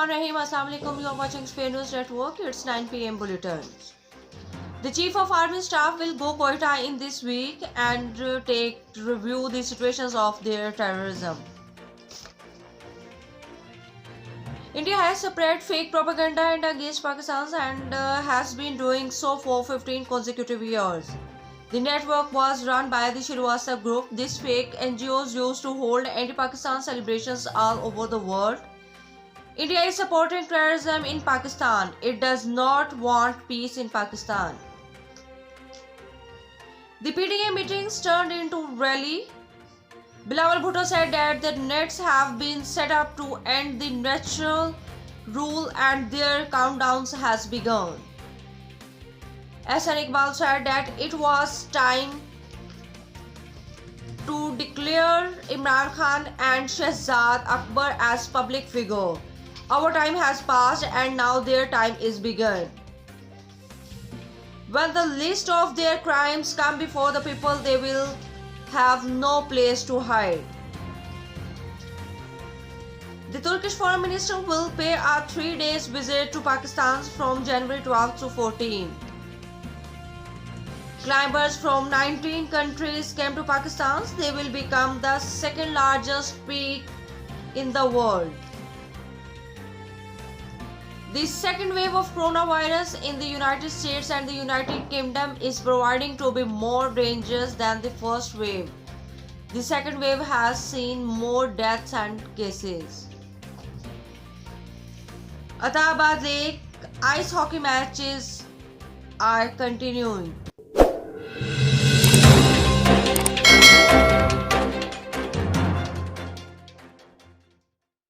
Bismillahirrahmanirrahim. Assalamu alaikum. You are watching Spare News Network. It's 9 p.m. bulletin. The Chief of Army Staff will go Quetta in this week and review the situations of their terrorism. India has spread fake propaganda against Pakistan and has been doing so for 15 consecutive years. The network was run by the Shrivastava Group. These fake NGOs used to hold anti-Pakistan celebrations all over the world. India is supporting terrorism in Pakistan. It does not want peace in Pakistan. The PTA meetings turned into rally. Bilawal Bhutto said that the nets have been set up to end the natural rule and their countdowns has begun. Ahsan Iqbal said that it was time to declare Imran Khan and Shehzad Akbar as public figure. Our time has passed and now their time is begun. When the list of their crimes come before the people, they will have no place to hide. The Turkish Foreign Minister will pay a 3-day visit to Pakistan from January 12 to 14. Climbers from 19 countries came to Pakistan. They will become the second largest peak in the world. The second wave of coronavirus in the United States and the United Kingdom is proving to be more dangerous than the first wave. The second wave has seen more deaths and cases. Attahabad Lake ice hockey matches are continuing.